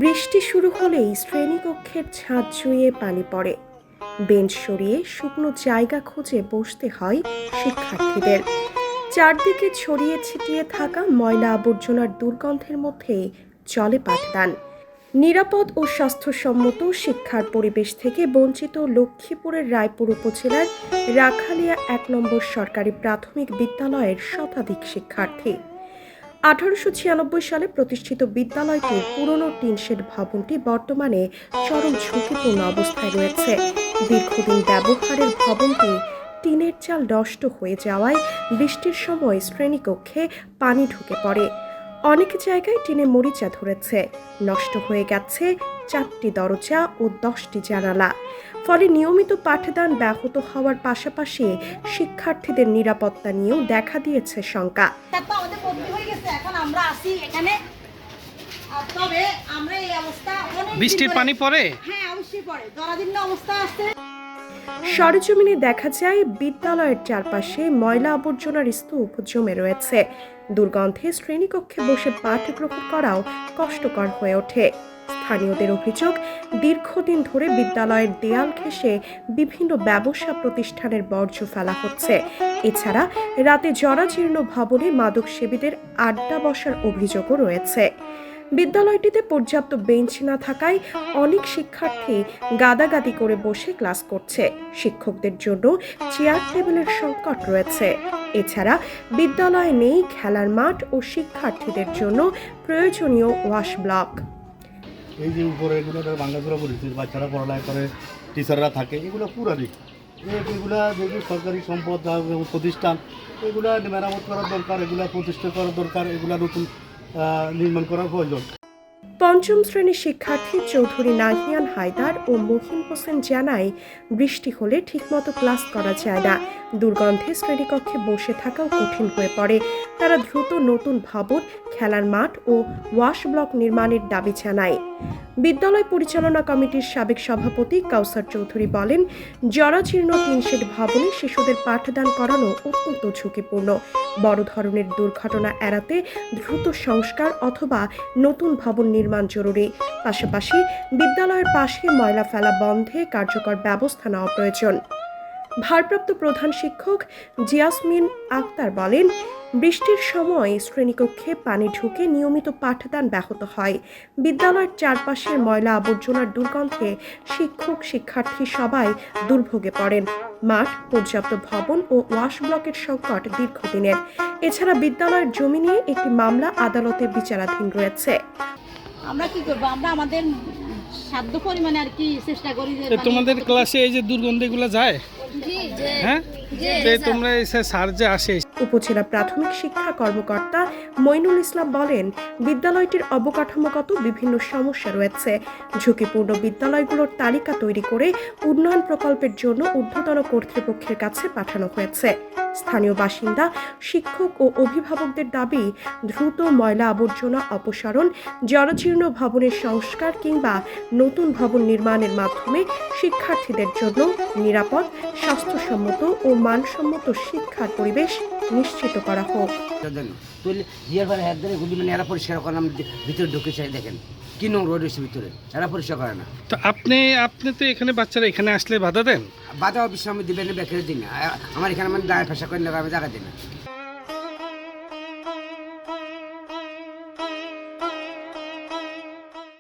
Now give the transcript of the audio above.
বৃষ্টি শুরু হলেই শ্রেণীকক্ষের ছাদ চুঁইয়ে পানি পড়ে। বেঞ্চ সরিয়ে শুকনো জায়গা খুঁজে বসতে হয় শিক্ষার্থীদের। চারদিকে ছড়িয়ে ছিটিয়ে থাকা ময়লা আবর্জনার দুর্গন্ধের মধ্যে চলে পাঠদান। নিরাপদ ও স্বাস্থ্যসম্মত শিক্ষার পরিবেশ থেকে বঞ্চিত লক্ষ্মীপুরের রায়পুর উপজেলার রাখালিয়া ১ নম্বর সরকারি প্রাথমিক বিদ্যালয়ের শতাধিক শিক্ষার্থী। ১৮৯৬ সালে প্রতিষ্ঠিত বিদ্যালয়টির পুরনো টিনশেড ভবনটি বর্তমানে চরম ঝুঁকিপূর্ণ অবস্থায় রয়েছে। দীর্ঘদিন ব্যবহারের ভবনটি টিনের চাল নষ্ট হয়ে যাওয়ায় বৃষ্টির সময় শ্রেণীকক্ষে পানি ঢুকে পড়ে। অনেক জায়গায় টিনে মরিচা ধরেছে, নষ্ট হয়ে গেছে ৪টি দরজা ও ১০টি জানালা। ফলে নিয়মিত পাঠদান ব্যাহত হওয়ার পাশাপাশি শিক্ষার্থীদের নিরাপত্তা নিয়েও দেখা দিয়েছে শঙ্কা। বৃষ্টির পানি পড়ে, সরেজমিনে দেখা যায় বিদ্যালয়ের চারপাশে ময়লা আবর্জনার স্তূপ জমে রয়েছে। দুর্গন্ধে শ্রেণীকক্ষে বসে পাঠ গ্রহণ করাও কষ্টকর হয়ে ওঠে। স্থানীয়দের অভিযোগ, দীর্ঘদিন ধরে বিদ্যালয়ের দেয়াল ঘেঁষে বিভিন্ন ব্যবসা প্রতিষ্ঠানের বর্জ্য ফেলা হচ্ছে। এছাড়া রাতে জরাজীর্ণ ভবনে মাদকসেবীদের আড্ডা বসার অভিযোগও রয়েছে। বিদ্যালয়টিতে পর্যাপ্ত বেঞ্চ না থাকায় অনেক শিক্ষার্থী গাদাগাদি করে বসে ক্লাস করছে। শিক্ষকদের জন্য চেয়ার টেবিলের সংকট রয়েছে। এছাড়া বিদ্যালয়ে নেই খেলার মাঠ ও শিক্ষার্থীদের জন্য প্রয়োজনীয় ওয়াশ ব্লক। এই যে উপরে এগুলো বাংলাগুলো করেছে, বাচ্চারা পড়ালেখা করে, টিচাররা থাকে, এগুলো পুরানি এগুলা যেগুলো সরকারি সম্পদ প্রতিষ্ঠান, এগুলা মেরামত করার দরকার, এগুলা প্রতিষ্ঠা করার দরকার, এগুলা নতুন নির্মাণ করার প্রয়োজন। পঞ্চম শ্রেণীর শিক্ষার্থী চৌধুরী নাহিয়ান হায়দার ও মহিন হোসেন জানায়, বৃষ্টি হলে ঠিকমতো ক্লাস করা যায় না। দুর্গন্ধে শ্রেণীকক্ষে বসে থাকাও কঠিন হয়ে পড়ে। তারা দ্রুত নতুন ভবন, খেলার মাঠ ও ওয়াশ ব্লক নির্মাণের দাবি জানায়। বিদ্যালয় পরিচালনা কমিটির সাবেক সভাপতি কাউসার চৌধুরী বলেন, জরাজীর্ণ টিনশেড ভবনে শিশুদের পাঠদান করানো অত্যন্ত ঝুঁকিপূর্ণ। বড় ধরনের দুর্ঘটনা এড়াতে দ্রুত সংস্কার অথবা নতুন ভবন নির্মাণ জরুরি। পাশাপাশি বিদ্যালয়ের পাশে ময়লা ফেলা বন্ধে কার্যকর ব্যবস্থা নেওয়া প্রয়োজন। ভারপ্রাপ্ত প্রধান শিক্ষক জিয়াসমিন আক্তার বলেন, বৃষ্টির সময় শ্রেণীকক্ষে পানি ঢুকে নিয়মিত পাঠদান ব্যাহত হয়। বিদ্যালয়ের চারপাশের ময়লা আবর্জনার দুর্গন্ধে শিক্ষক শিক্ষার্থী সবাই দুর্ভোগে পড়েন। মাঠ, পর্যাপ্ত ভবন ও ওয়াশ ব্লকের সংকট দীর্ঘদিনের। এছাড়া বিদ্যালয়ের জমি নিয়ে একটি মামলা আদালতে বিচারাধীন রয়েছে। আমরা কি করবো? আমরা আমাদের সাধ্য পরিমাণে আর কি চেষ্টা করি। তোমাদের ক্লাসে এই যে দুর্গন্ধগুলো যায়, হ্যাঁ, তোমরা স্যার যে আসে। উপজেলা প্রাথমিক শিক্ষা কর্মকর্তা মইনুল ইসলাম বলেন, বিদ্যালয়টির অবকাঠামোগত বিভিন্ন সমস্যা রয়েছে। ঝুঁকিপূর্ণ বিদ্যালয়গুলোর তালিকা তৈরি করে উন্নয়ন প্রকল্পের জন্য ঊর্ধ্বতন কর্তৃপক্ষের কাছে পাঠানো হয়েছে। স্থানীয় বাসিন্দা, শিক্ষক ও অভিভাবকদের দাবি, দ্রুত ময়লা আবর্জনা অপসারণ, জরাজীর্ণ ভবনের সংস্কার কিংবা নতুন ভবন নির্মাণের মাধ্যমে শিক্ষার্থীদের জন্য নিরাপদ, স্বাস্থ্যসম্মত ও মানসম্মত শিক্ষার পরিবেশ নিশ্চিত করা হোক। পরিষ্কার করলাম, ভিতরে ঢুকে চাই, দেখেন কি নোংরা রয়েছে ভিতরে, এরা পরিষ্কার করে না। তো আপনি তো এখানে বাচ্চারা এখানে আসলে বাধা দেন? বাধা অবশ্যই আমি দিবেন, বেকারে দিন। আমার এখানে মানে দায় ফেসা করে আমি জায়গা দিই না।